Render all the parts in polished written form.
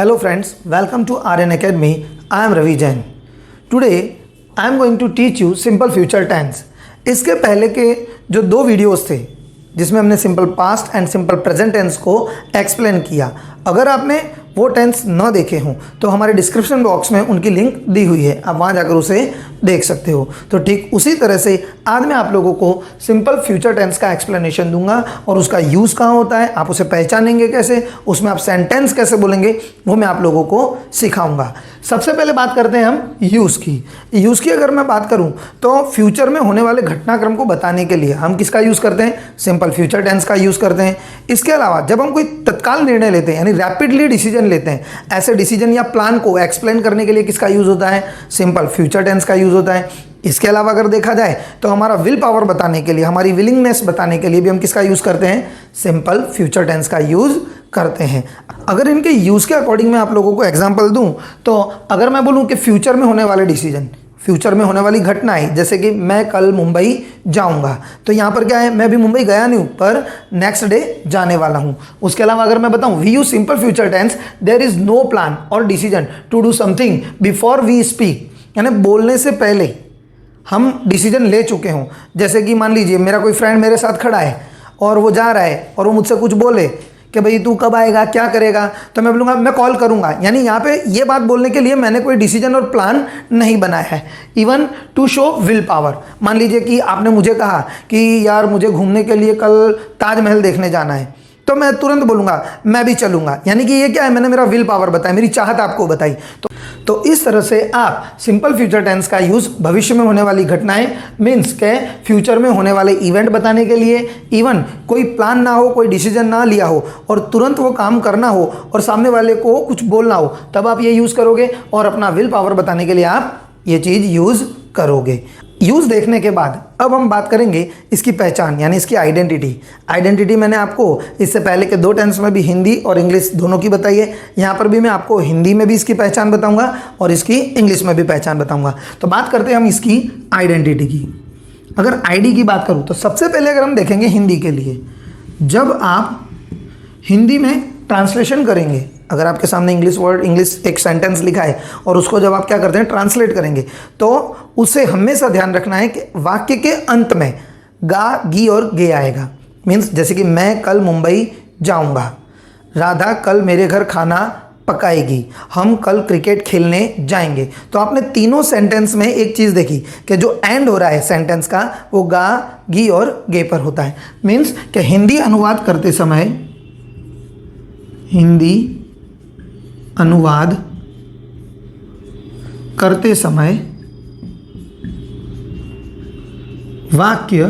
Hello friends, welcome to RN Academy. I am Ravi Jain. Today I am going to teach you simple future tense. इसके पहले के जो दो videos थे जिसमें हमने simple past and simple present tense को एक्सप्लेन किया, अगर आपने वो टेंस न देखे हों तो हमारे डिस्क्रिप्शन बॉक्स में उनकी लिंक दी हुई है, आप वहाँ जाकर उसे देख सकते हो। तो ठीक उसी तरह से आज मैं आप लोगों को सिंपल फ्यूचर टेंस का एक्सप्लेनेशन दूंगा और उसका यूज़ कहाँ होता है, आप उसे पहचानेंगे कैसे, उसमें आप सेंटेंस कैसे बोलेंगे, वो मैं आप लोगों को सिखाऊंगा। सबसे पहले बात करते हैं हम यूज़ की। यूज़ की अगर मैं बात करूं तो फ्यूचर में होने वाले घटनाक्रम को बताने के लिए हम किसका यूज़ करते हैं, सिंपल फ्यूचर टेंस का यूज़ करते हैं। इसके अलावा जब हम कोई तत्काल निर्णय लेते हैं यानी रैपिडली डिसीजन लेते हैं, ऐसे डिसीजन या प्लान को एक्सप्लेन करने के लिए किसका यूज़ होता है, सिंपल फ्यूचर टेंस का यूज़ होता है। इसके अलावा अगर देखा जाए तो हमारा विल पावर बताने के लिए, हमारी विलिंगनेस बताने के लिए भी हम किसका यूज़ करते हैं, सिंपल फ्यूचर टेंस का यूज़ करते हैं। अगर इनके यूज़ के अकॉर्डिंग मैं आप लोगों को एग्जांपल दूं तो अगर मैं बोलूं कि फ्यूचर में होने वाले डिसीजन, फ्यूचर में होने वाली घटनाएं, जैसे कि मैं कल मुंबई जाऊंगा, तो यहाँ पर क्या है, मैं अभी मुंबई गया नहीं हूँ पर नेक्स्ट डे जाने वाला हूँ। उसके अलावा अगर मैं बताऊँ we use simple future tense, there is no plan और decision to do something before we speak, यानी बोलने से पहले हम डिसीजन ले चुके हों। जैसे कि मान लीजिए मेरा कोई फ्रेंड मेरे साथ खड़ा है और वो जा रहा है और वो मुझसे कुछ बोले कि भाई तू कब आएगा, क्या करेगा, तो मैं बोलूँगा मैं कॉल करूँगा, यानी यहाँ पे ये बात बोलने के लिए मैंने कोई डिसीजन और प्लान नहीं बनाया है। Even to show will power, मान लीजिए कि आपने मुझे कहा कि यार मुझे घूमने के लिए कल ताजमहल देखने जाना है, तो मैं तुरंत बोलूँगा मैं भी चलूँगा, यानी कि ये क्या है, मैंने मेरा विल पावर बताया, मेरी चाहत आपको बताई। तो इस तरह से आप सिंपल फ्यूचर टेंस का यूज़ भविष्य में होने वाली घटनाएं मीन्स के फ्यूचर में होने वाले इवेंट बताने के लिए, इवन कोई प्लान ना हो, कोई डिसीजन ना लिया हो और तुरंत वो काम करना हो और सामने वाले को कुछ बोलना हो, तब आप ये यूज़ करोगे और अपना विल पावर बताने के लिए आप ये चीज़ यूज़ करोगे। यूज़ देखने के बाद अब हम बात करेंगे इसकी पहचान यानी इसकी आइडेंटिटी। आइडेंटिटी मैंने आपको इससे पहले के दो टेंस में भी हिंदी और इंग्लिश दोनों की बताई है, यहाँ पर भी मैं आपको हिंदी में भी इसकी पहचान बताऊंगा और इसकी इंग्लिश में भी पहचान बताऊंगा। तो बात करते हैं हम इसकी आइडेंटिटी की। अगर आईडी की बात करूँ तो सबसे पहले अगर हम देखेंगे हिंदी के लिए, जब आप हिंदी में ट्रांसलेशन करेंगे, अगर आपके सामने इंग्लिश एक सेंटेंस लिखा है और उसको जब आप क्या करते हैं ट्रांसलेट करेंगे, तो उसे हमेशा ध्यान रखना है कि वाक्य के अंत में गा, गी और गे आएगा। मीन्स जैसे कि मैं कल मुंबई जाऊंगा, राधा कल मेरे घर खाना पकाएगी, हम कल क्रिकेट खेलने जाएंगे। तो आपने तीनों सेंटेंस में एक चीज़ देखी कि जो एंड हो रहा है सेंटेंस का वो गा, गी और गे पर होता है। मीन्स कि हिंदी अनुवाद करते समय, हिंदी अनुवाद करते समय वाक्य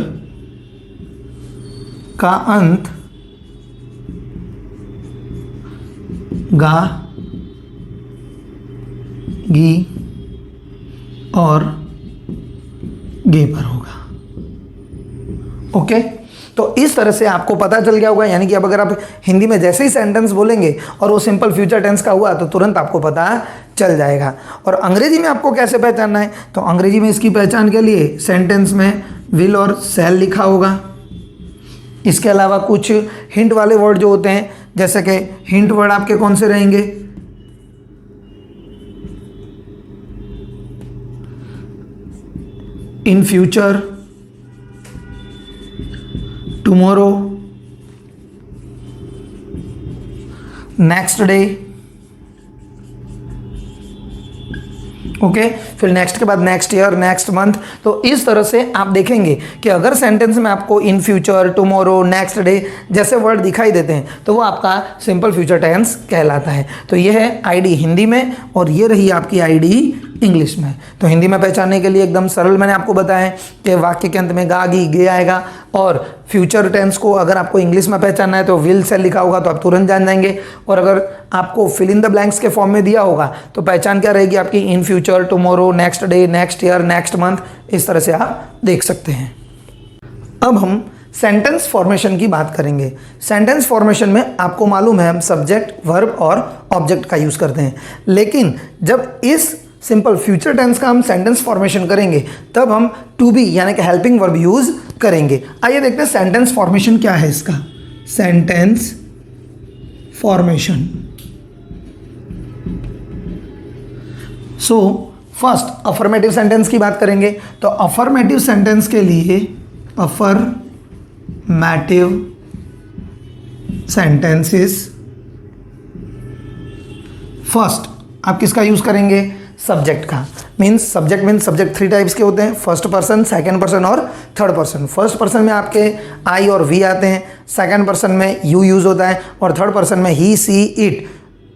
का अंत गा, गी और गे पर होगा। ओके, तो इस तरह से आपको पता चल गया होगा, यानी कि अब अगर आप हिंदी में जैसे ही सेंटेंस बोलेंगे और वो सिंपल फ्यूचर टेंस का हुआ तो तुरंत आपको पता चल जाएगा। और अंग्रेजी में आपको कैसे पहचानना है, तो अंग्रेजी में इसकी पहचान के लिए सेंटेंस में विल और शैल लिखा होगा। इसके अलावा कुछ हिंट वाले वर्ड जो होते हैं, जैसे कि हिंट वर्ड आपके कौन से रहेंगे, in future, tomorrow, next day. Okay, फिर नेक्स्ट के बाद नेक्स्ट ईयर, नेक्स्ट मंथ। तो इस तरह से आप देखेंगे कि अगर सेंटेंस में आपको in future, tomorrow, next day जैसे वर्ड दिखाई देते हैं तो वो आपका सिंपल फ्यूचर टेंस कहलाता है। तो ये है आईडी हिंदी में और ये रही आपकी आईडी इंग्लिश में। तो हिंदी में पहचानने के लिए एकदम सरल मैंने आपको बताया है कि वाक्य के अंत में गा, गी, गे आएगा। और फ्यूचर टेंस को अगर आपको इंग्लिश में पहचानना है तो विल से लिखा होगा तो आप तुरंत जान जाएंगे। और अगर आपको फिल इन द ब्लैंक्स के फॉर्म में दिया होगा तो पहचान क्या रहेगी आपकी, in future, tomorrow, next day, next year, next month, इस तरह से आप देख सकते हैं। अब हम सेंटेंस फॉर्मेशन की बात करेंगे। सेंटेंस फॉर्मेशन में आपको मालूम है हम सब्जेक्ट, वर्ब और ऑब्जेक्ट का यूज़ करते हैं, लेकिन जब इस सिंपल फ्यूचर टेंस का हम सेंटेंस फॉर्मेशन करेंगे तब हम टू बी यानी कि हेल्पिंग वर्ब यूज करेंगे। आइए देखते हैं सेंटेंस फॉर्मेशन क्या है इसका। Sentence formation so first affirmative sentence की बात करेंगे। तो अफर्मेटिव सेंटेंस के लिए अफर्मेटिव सेंटेंसेस फर्स्ट आप किसका यूज करेंगे? सब्जेक्ट का। मीन्स सब्जेक्ट थ्री टाइप्स के होते हैं, फर्स्ट पर्सन, सेकंड पर्सन और थर्ड पर्सन। फर्स्ट पर्सन में आपके आई और वी आते हैं, सेकंड पर्सन में यू यूज होता है और थर्ड पर्सन में ही, सी, इट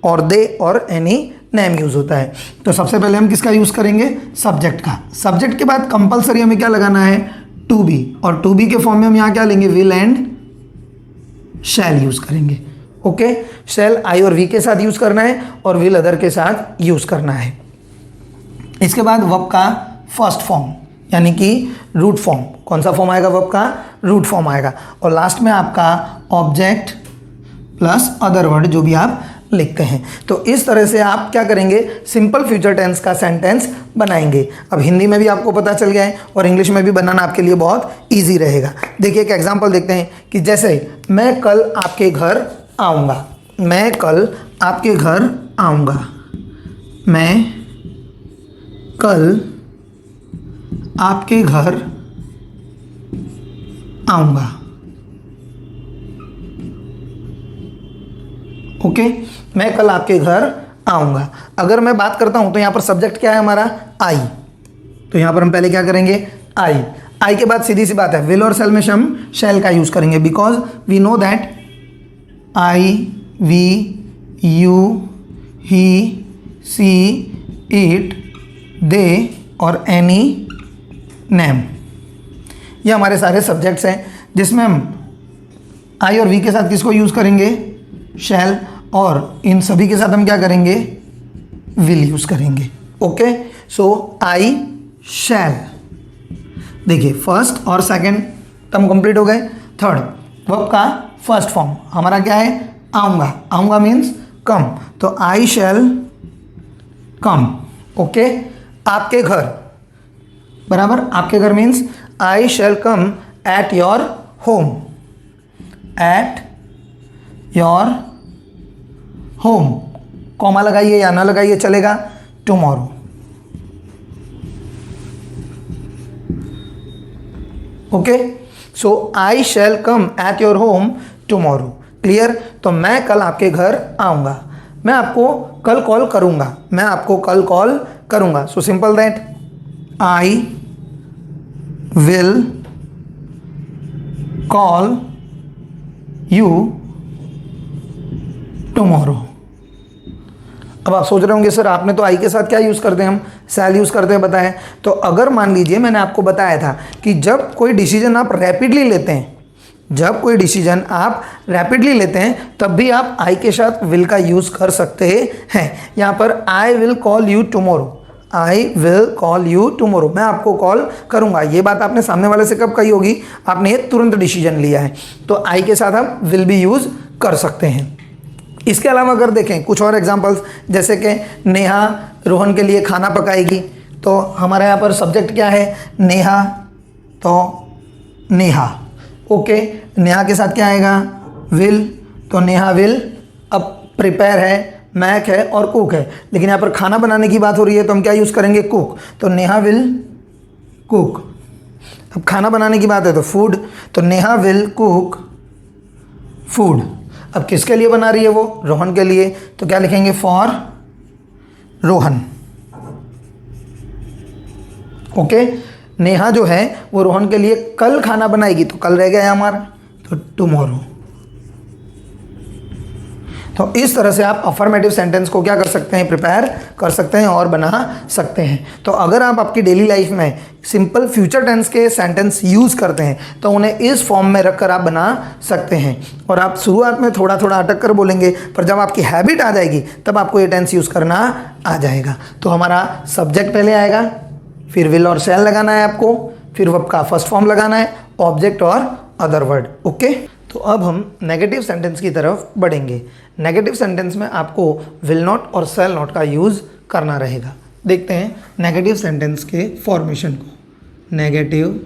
और दे और एनी नेम यूज होता है। तो सबसे पहले हम किसका यूज करेंगे? सब्जेक्ट का। सब्जेक्ट के बाद कंपलसरी हमें क्या लगाना है? To be. और टू बी के फॉर्म में हम यहाँ क्या लेंगे? विल एंड शैल यूज करेंगे। ओके, शैल आई और वी के साथ यूज करना है और विल अदर के साथ यूज करना है। इसके बाद वर्ब का फर्स्ट फॉर्म यानी कि रूट फॉर्म। कौन सा फॉर्म आएगा? वर्ब का रूट फॉर्म आएगा। और लास्ट में आपका ऑब्जेक्ट प्लस अदर वर्ड जो भी आप लिखते हैं। तो इस तरह से आप क्या करेंगे? सिंपल फ्यूचर टेंस का सेंटेंस बनाएंगे। अब हिंदी में भी आपको पता चल गया है और इंग्लिश में भी बनाना आपके लिए बहुत ईजी रहेगा। देखिए एक एग्जाम्पल देखते हैं कि जैसे मैं कल आपके घर आऊँगा। मैं कल आपके घर आऊँगा। मैं कल आपके घर आऊँगा। ओके, मैं कल आपके घर आऊँगा। अगर मैं बात करता हूँ तो यहाँ पर सब्जेक्ट क्या है हमारा? आई। तो यहाँ पर हम पहले क्या करेंगे? आई। आई के बाद सीधी सी बात है, विल और शैल में हम शैल का यूज़ करेंगे because we know that I, we, you, he, she, it, they और एनी नेम, ये हमारे सारे सब्जेक्ट्स हैं जिसमें हम आई और वी के साथ किसको यूज़ करेंगे? शैल। और इन सभी के साथ हम क्या करेंगे? विल यूज़ करेंगे। ओके, सो आई शैल। देखिए फर्स्ट और सेकंड टर्म कंप्लीट हो गए। थर्ड वर्ब का फर्स्ट फॉर्म हमारा क्या है? आऊँगा। आऊँगा मीन्स कम। तो आई शैल कम। ओके, आपके घर बराबर आपके घर means I shall come at your home. At your home, comma लगाइए या ना लगाइए चलेगा, tomorrow. Okay, so I shall come at your home tomorrow. Clear? तो मैं कल आपके घर आऊँगा। मैं आपको कल कॉल करूँगा। मैं आपको कल कॉल करूँगा। So simple that I will call you tomorrow. अब आप सोच रहे होंगे सर आपने तो आई के साथ क्या यूज़ करते हैं? हम शैल यूज़ करते हैं बताएं। तो अगर मान लीजिए मैंने आपको बताया था कि जब कोई डिसीजन आप रैपिडली लेते हैं, जब कोई डिसीजन आप रैपिडली लेते हैं तब भी आप आई के साथ विल का यूज़ कर सकते हैं। यहाँ पर I will call you tomorrow. I will call you tomorrow, मैं आपको कॉल करूँगा। ये बात आपने सामने वाले से कब कही होगी? आपने तुरंत डिसीजन लिया है, तो आई के साथ आप विल भी यूज़ कर सकते हैं। इसके अलावा अगर देखें कुछ और एग्जांपल्स, जैसे कि नेहा रोहन के लिए खाना पकाएगी, तो हमारे यहाँ पर सब्जेक्ट क्या है? नेहा। तो नेहा। ओके, नेहा के साथ क्या आएगा? विल। तो नेहा विल। अब प्रिपेयर है, मैक है और कुक है, लेकिन यहाँ पर खाना बनाने की बात हो रही है तो हम क्या यूज़ करेंगे? कुक। तो नेहा विल कुक। अब खाना बनाने की बात है तो फूड। तो नेहा विल कुक फूड। अब किसके लिए बना रही है वो? रोहन के लिए। तो क्या लिखेंगे? फॉर रोहन। ओके, नेहा जो है वो रोहन के लिए कल खाना बनाएगी, तो कल रह गया है हमारा, तो टुमारो। तो इस तरह से आप अफर्मेटिव सेंटेंस को क्या कर सकते हैं? प्रिपेयर कर सकते हैं और बना सकते हैं। तो अगर आप आपकी डेली लाइफ में सिंपल फ्यूचर टेंस के सेंटेंस यूज़ करते हैं तो उन्हें इस फॉर्म में रखकर आप बना सकते हैं। और आप शुरुआत में थोड़ा थोड़ा अटक कर बोलेंगे, पर जब आपकी हैबिट आ जाएगी तब आपको ये टेंस यूज़ करना आ जाएगा। तो हमारा सब्जेक्ट पहले आएगा, फिर विल और शैल लगाना है आपको, फिर वर्ब का फर्स्ट फॉर्म लगाना है, ऑब्जेक्ट और अदर वर्ड। ओके, तो अब हम नेगेटिव सेंटेंस की तरफ बढ़ेंगे। नेगेटिव सेंटेंस में आपको विल नॉट और शैल नॉट का यूज़ करना रहेगा। देखते हैं नेगेटिव सेंटेंस के फॉर्मेशन को। Negative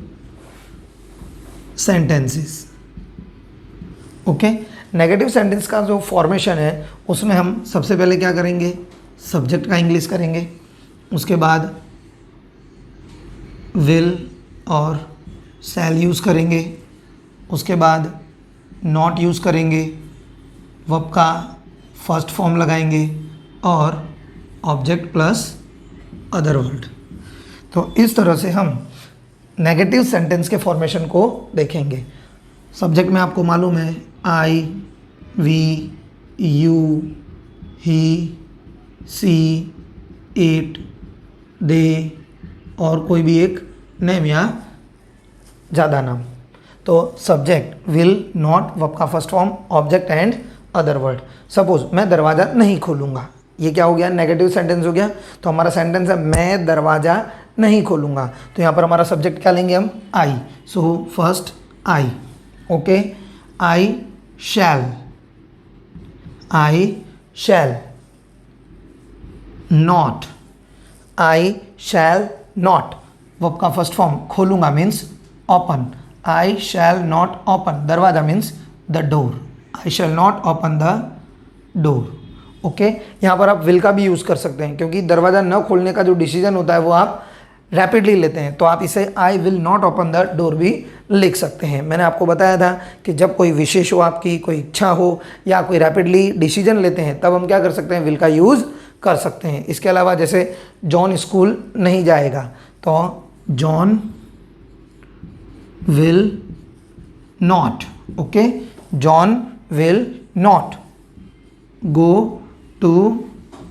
sentences. Okay, negative sentence का जो फॉर्मेशन है उसमें हम सबसे पहले क्या करेंगे? सब्जेक्ट का इंग्लिश करेंगे। उसके बाद विल और शैल यूज़ करेंगे, उसके बाद नॉट यूज़ करेंगे, वर्ब का फर्स्ट फॉर्म लगाएंगे और ऑब्जेक्ट प्लस अदर वर्ड। तो इस तरह से हम नेगेटिव सेंटेंस के फॉर्मेशन को देखेंगे। सब्जेक्ट में आपको मालूम है I, we, you, he, she, it, they और कोई भी एक नेम या ज़्यादा नाम। तो सब्जेक्ट विल, नॉट, वर्ब का first form, object and other word. Suppose मैं दरवाज़ा नहीं खोलूँगा, ये क्या हो गया, नेगेटिव सेंटेंस हो गया। तो हमारा सेंटेंस है मैं दरवाज़ा नहीं खोलूँगा, तो यहाँ पर हमारा सब्जेक्ट क्या लेंगे हम, I. So first I, okay, I shall, I shall not, I shall not, verb का फर्स्ट फॉर्म खोलूँगा means open, I shall not open, दरवाज़ा means the door, I shall not open the door. Okay, यहाँ पर आप will का भी use कर सकते हैं क्योंकि दरवाज़ा न खोलने का जो डिसीजन होता है वो आप रैपिडली लेते हैं, तो आप इसे I will not open the door भी लिख सकते हैं। मैंने आपको बताया था कि जब कोई विशेष हो, आपकी कोई इच्छा हो या कोई रैपिडली डिसीजन लेते हैं तब हम क्या कर सकते हैं, विल का यूज़ कर सकते हैं। इसके अलावा जैसे जॉन स्कूल नहीं जाएगा तो John will not, okay, John will not go to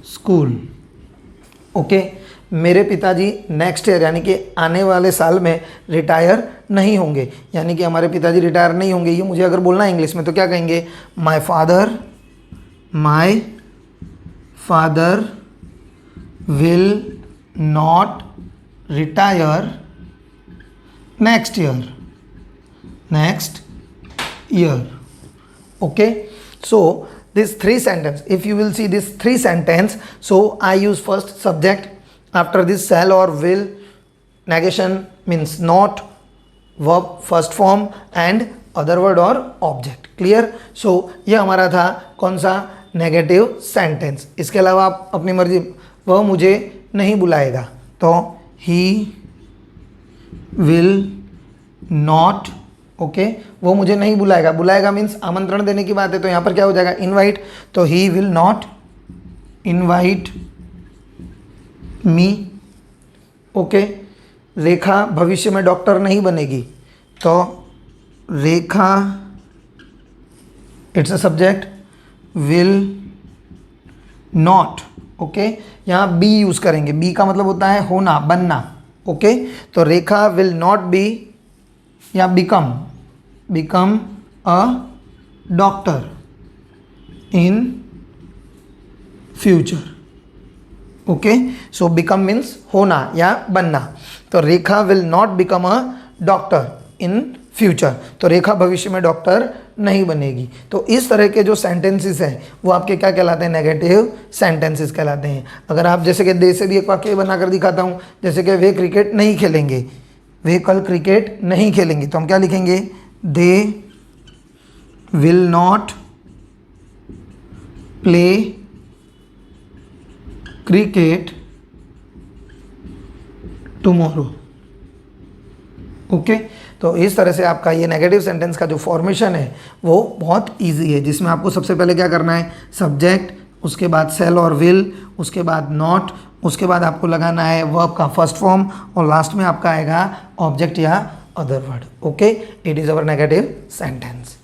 school. Okay, मेरे पिताजी नेक्स्ट ईयर यानी कि आने वाले साल में रिटायर नहीं होंगे, यानी कि हमारे पिताजी रिटायर नहीं होंगे, ये मुझे अगर बोलना है इंग्लिश में तो क्या कहेंगे, my father will not retire next year. Okay, so this three sentence, if you will see this three sentence, so I use first subject, after this shall or will, negation means not, verb first form and other word or object। clear? so ये हमारा था कौन सा, negative sentence. इसके अलावा आप अपनी मर्जी, वह मुझे नहीं बुलाएगा तो he will not, ओके, वो मुझे नहीं बुलाएगा, बुलाएगा मीन्स आमंत्रण देने की बात है, तो यहाँ पर क्या हो जाएगा, इनवाइट, तो he will not invite me. Okay, Rekha भविष्य में डॉक्टर नहीं बनेगी तो Rekha, it's a subject, will not, okay, यहाँ बी यूज़ करेंगे, बी का मतलब होता है होना, बनना। ओके, तो रेखा विल नॉट बी या become a doctor in future. Okay, so become means होना या बनना, तो Rekha will not become a doctor in future, तो रेखा भविष्य में डॉक्टर नहीं बनेगी। तो इस तरह के जो सेंटेंसेस हैं वो आपके क्या कहलाते हैं, नेगेटिव सेंटेंसेस कहलाते हैं। अगर आप जैसे कि दे से भी एक वाक्य बनाकर दिखाता हूँ, जैसे कि वे क्रिकेट नहीं खेलेंगे, वे कल क्रिकेट नहीं खेलेंगे, तो हम क्या लिखेंगे, they will not play cricket tomorrow. Okay, तो इस तरह से आपका ये नेगेटिव सेंटेंस का जो फॉर्मेशन है वो बहुत इजी है, जिसमें आपको सबसे पहले क्या करना है, सब्जेक्ट, उसके बाद सेल और विल, उसके बाद नॉट, उसके बाद आपको लगाना है वर्ब का फर्स्ट फॉर्म और लास्ट में आपका आएगा ऑब्जेक्ट या other word. Okay, it is our negative sentence.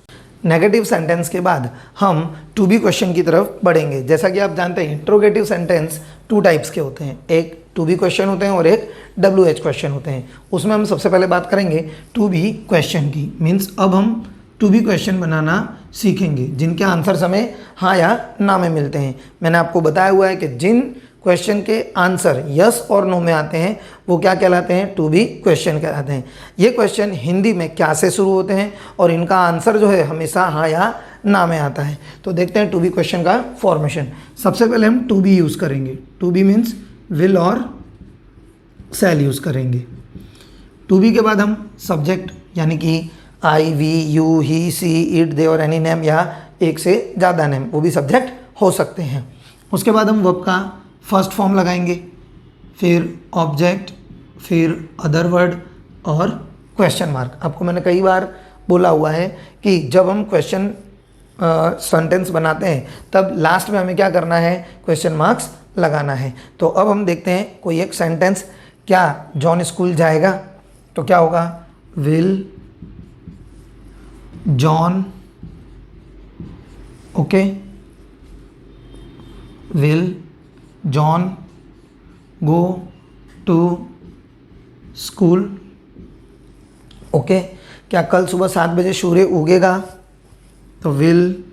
Negative sentence के बाद हम टू बी क्वेश्चन की तरफ बढ़ेंगे। जैसा कि आप जानते हैं इंट्रोगेटिव सेंटेंस टू टाइप्स के होते हैं, एक टू बी क्वेश्चन होते हैं और एक WH क्वेश्चन होते हैं। उसमें हम सबसे पहले बात करेंगे टू बी क्वेश्चन की, मीन्स अब हम टू बी क्वेश्चन बनाना सीखेंगे जिनके आंसर्स हमें हाँ या ना में मिलते हैं। मैंने आपको बताया हुआ है कि जिन क्वेश्चन के आंसर यस और नो में आते हैं वो क्या कहलाते हैं, टू बी क्वेश्चन कहलाते हैं। ये क्वेश्चन हिंदी में क्या से शुरू होते हैं और इनका आंसर जो है हमेशा हाँ या ना में आता है। तो देखते हैं टू बी क्वेश्चन का फॉर्मेशन। सबसे पहले हम टू बी यूज़ करेंगे, टू बी मीन्स विल और शैल यूज़ करेंगे। टू बी के बाद हम सब्जेक्ट यानी कि I, we, you, he, she, it, they और एनी नेम या एक से ज़्यादा नेम वो भी सब्जेक्ट हो सकते हैं। उसके बाद हम वर्ब का फर्स्ट फॉर्म लगाएंगे, फिर ऑब्जेक्ट, फिर अदर वर्ड और क्वेश्चन मार्क। आपको मैंने कई बार बोला हुआ है कि जब हम क्वेश्चन सेंटेंस बनाते हैं तब लास्ट में हमें क्या करना है, क्वेश्चन मार्क्स लगाना है। तो अब हम देखते हैं कोई एक सेंटेंस, क्या जॉन स्कूल जाएगा, तो क्या होगा, will John, okay, will John go to school, okay. क्या कल सुबह 7 बजे सूर्य उगेगा, तो will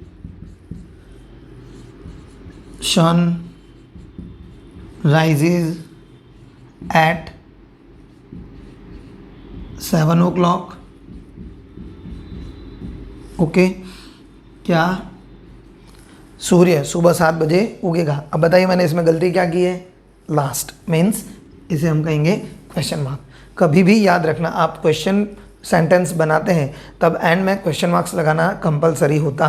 sun rises at 7 o'clock, okay. क्या सूर्य सुबह 7 बजे उगेगा। अब बताइए मैंने इसमें गलती क्या की है, लास्ट मीन्स इसे हम कहेंगे क्वेश्चन मार्क। कभी भी याद रखना, आप क्वेश्चन सेंटेंस बनाते हैं तब एंड में क्वेश्चन मार्क्स लगाना कंपलसरी होता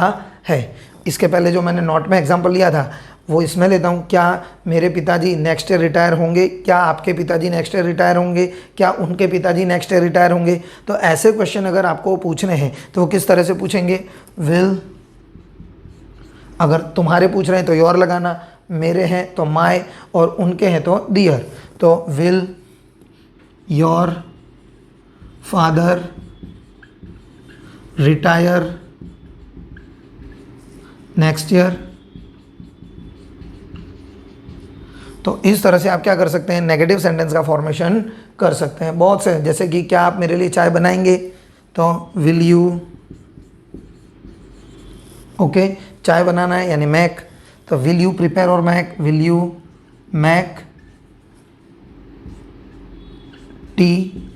है। इसके पहले जो मैंने नोट में एग्जांपल लिया था वो इसमें लेता हूँ, क्या मेरे पिताजी नेक्स्ट ईयर रिटायर होंगे, क्या आपके पिताजी नेक्स्ट ईयर रिटायर होंगे, क्या उनके पिताजी नेक्स्ट ईयर रिटायर होंगे। तो ऐसे क्वेश्चन अगर आपको पूछने हैं तो वो किस तरह से पूछेंगे, विल, अगर तुम्हारे पूछ रहे हैं तो योर लगाना, मेरे हैं तो माय और उनके हैं तो डियर। तो will your father retire next year. तो इस तरह से आप क्या कर सकते हैं, नेगेटिव सेंटेंस का फॉर्मेशन कर सकते हैं बहुत से, जैसे कि क्या आप मेरे लिए चाय बनाएंगे, तो विल यू, ओके, चाय बनाना है यानी मैक, तो विल यू प्रिपेयर और make, will you make tea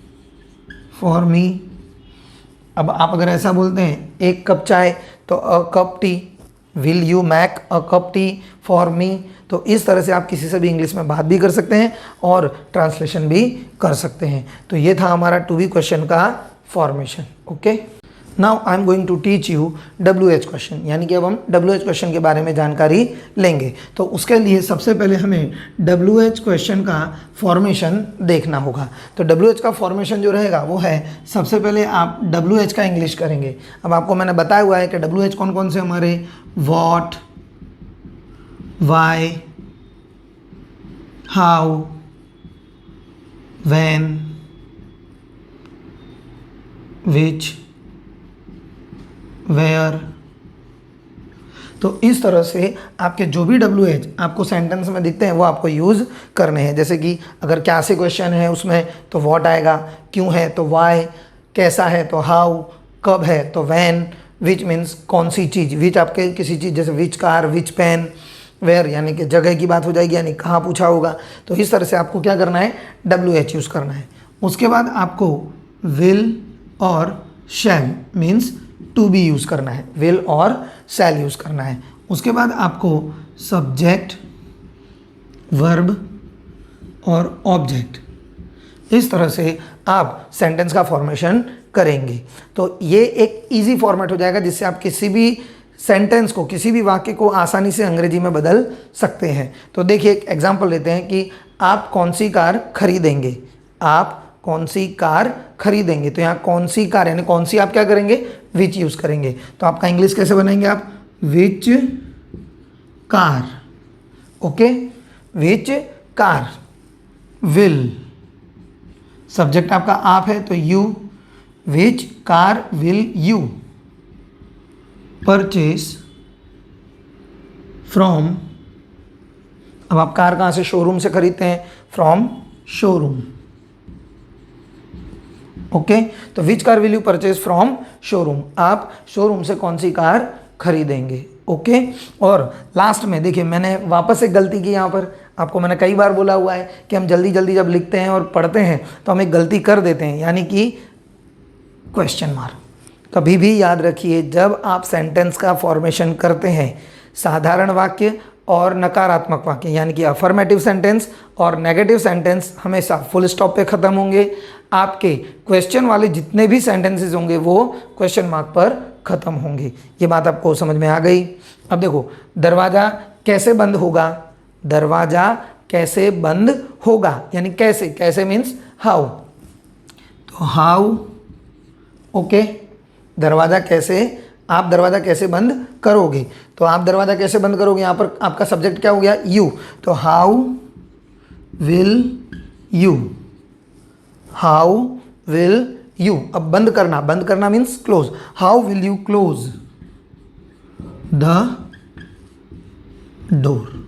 for me. अब आप अगर ऐसा बोलते हैं 1 कप चाय तो a cup tea, will you make a cup tea for me. तो इस तरह से आप किसी से भी इंग्लिश में बात भी कर सकते हैं और ट्रांसलेशन भी कर सकते हैं। तो ये था हमारा टू बी क्वेश्चन का formation, okay. Now I am going to teach you WH question, यानी कि अब हम WH क्वेश्चन के बारे में जानकारी लेंगे। तो उसके लिए सबसे पहले हमें WH क्वेश्चन का फॉर्मेशन देखना होगा। तो WH का फॉर्मेशन जो रहेगा वो है, सबसे पहले आप WH का इंग्लिश करेंगे। अब आपको मैंने बताया हुआ है कि WH कौन कौन से हमारे, what, why, how, when, which, where. तो इस तरह से आपके जो भी WH आपको सेंटेंस में दिखते हैं वो आपको यूज़ करने हैं। जैसे कि अगर क्या से क्वेश्चन है उसमें तो व्हाट आएगा, क्यों है तो व्हाई, कैसा है तो हाउ, कब है तो व्हेन, विच मीन्स कौन सी चीज़, विच आपके किसी चीज़, जैसे which car, which pen, where यानी कि जगह की बात हो जाएगी, यानी कहाँ पूछा होगा। तो इस तरह से आपको क्या करना है, WH यूज़ करना है। उसके बाद आपको विल और शैल मीन्स टू बी यूज़ करना है, विल और शैल यूज़ करना है। उसके बाद आपको सब्जेक्ट, वर्ब और ऑब्जेक्ट, इस तरह से आप सेंटेंस का फॉर्मेशन करेंगे। तो ये एक इजी फॉर्मेट हो जाएगा जिससे आप किसी भी सेंटेंस को, किसी भी वाक्य को आसानी से अंग्रेजी में बदल सकते हैं। तो देखिए एक एग्जांपल लेते हैं कि आप कौन सी कार खरीदेंगे, आप कौन सी कार खरीदेंगे। तो यहाँ कौन सी कार यानी कौन सी आप क्या करेंगे, विच यूज़ करेंगे। तो आपका इंग्लिश कैसे बनाएंगे आप, which car, okay, which car. Will, subject आपका आप है तो you, which car will you purchase from. अब आप कार कहाँ से, शोरूम से खरीदते हैं, फ्रॉम शोरूम, ओके। तो which car will you purchase from showroom, आप शोरूम से कौन सी कार खरीदेंगे, ओके। और लास्ट में देखिए मैंने वापस एक गलती की यहाँ पर, आपको मैंने कई बार बोला हुआ है कि हम जल्दी जल्दी जब लिखते हैं और पढ़ते हैं तो हम एक गलती कर देते हैं, यानी कि क्वेश्चन मार्क। कभी भी याद रखिए जब आप सेंटेंस का फॉर्मेशन करते हैं, साधारण वाक्य और नकारात्मक वाक्य यानी कि अफर्मेटिव सेंटेंस और नेगेटिव सेंटेंस हमेशा फुल स्टॉप पे ख़त्म होंगे। आपके क्वेश्चन वाले जितने भी सेंटेंसेस होंगे वो क्वेश्चन मार्क पर ख़त्म होंगे। ये बात आपको समझ में आ गई। अब देखो, दरवाज़ा कैसे बंद होगा, दरवाज़ा कैसे बंद होगा, यानी कैसे, कैसे मीन्स हाउ। तो हाउ, ओके, दरवाज़ा कैसे, आप दरवाज़ा कैसे बंद करोगे। तो आप दरवाज़ा कैसे बंद करोगे, यहाँ पर आपका सब्जेक्ट क्या हो गया, यू। तो how will you, how will you. अब बंद करना, बंद करना means close. How will you close the door,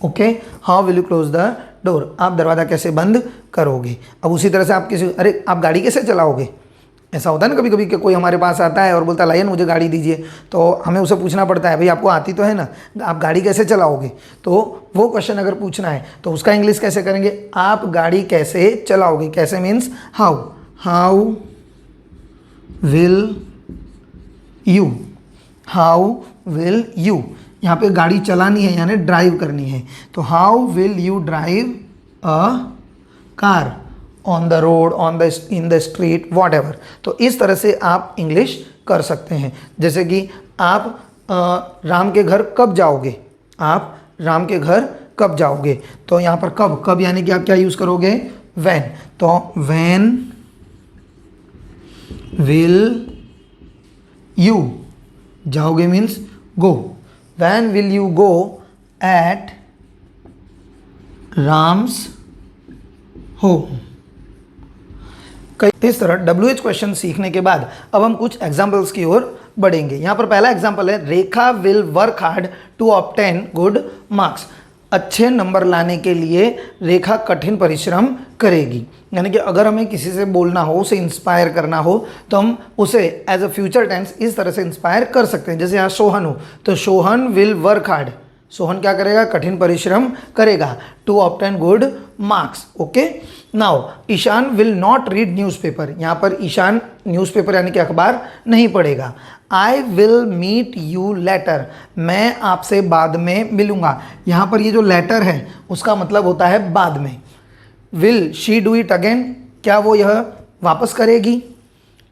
okay, how will you close the door, आप दरवाज़ा कैसे बंद करोगे। अब उसी तरह से आप किसी, अरे आप गाड़ी कैसे चलाओगे, ऐसा होता है ना कभी कभी कि कोई हमारे पास आता है और बोलता है लाइए मुझे गाड़ी दीजिए, तो हमें उसे पूछना पड़ता है भाई आपको आती तो है ना, आप गाड़ी कैसे चलाओगे। तो वो क्वेश्चन अगर पूछना है तो उसका इंग्लिश कैसे करेंगे, आप गाड़ी कैसे चलाओगे। कैसे means how, how will you, how will you. यहाँ पे गाड़ी चलानी है यानी ड्राइव करनी है, तो how will you drive a car on the road, on the, in the street, what ever. तो इस तरह से आप इंग्लिश कर सकते हैं। जैसे कि आप राम के घर कब जाओगे, आप राम के घर कब जाओगे। तो यहाँ पर कब, कब यानी कि आप क्या यूज़ करोगे, व्हेन। तो व्हेन विल यू, जाओगे means go, when will you go at Ram's home. इस तरह WH क्वेश्चन सीखने के बाद अब हम कुछ एग्जाम्पल्स की ओर बढ़ेंगे। यहाँ पर पहला एग्जाम्पल है, Rekha will work hard to obtain good marks. अच्छे नंबर लाने के लिए रेखा कठिन परिश्रम करेगी। यानी कि अगर हमें किसी से बोलना हो, उसे इंस्पायर करना हो, तो हम उसे एज अ फ्यूचर टेंस इस तरह से इंस्पायर कर सकते हैं। जैसे यहाँ सोहन हो तो Sohan will work hard, Sohan क्या करेगा, कठिन परिश्रम करेगा, to obtain good marks, okay. Now Ishaan will not read newspaper, यहाँ पर ईशान न्यूज़पेपर यानी कि अखबार नहीं पढ़ेगा। I will meet you later, मैं आपसे बाद में मिलूंगा। यहाँ पर ये जो लेटर है उसका मतलब होता है बाद में। Will she do it again, क्या वो यह वापस करेगी।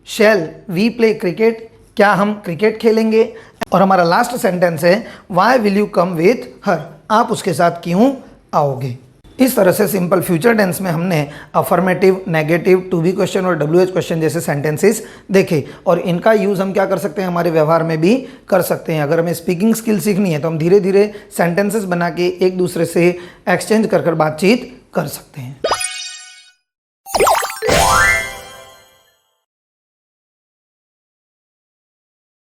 शैल वी प्ले क्रिकेट, क्या हम क्रिकेट खेलेंगे। और हमारा लास्ट सेंटेंस है, why will you come with her, आप उसके साथ क्यों आओगे। इस तरह से सिंपल फ्यूचर टेंस में हमने affirmative, negative, to be question और WH क्वेश्चन जैसे सेंटेंसेस देखे, और इनका यूज़ हम क्या कर सकते हैं, हमारे व्यवहार में भी कर सकते हैं। अगर हमें स्पीकिंग स्किल सीखनी है तो हम धीरे धीरे सेंटेंसेस बना के एक दूसरे से एक्सचेंज कर बातचीत कर सकते हैं।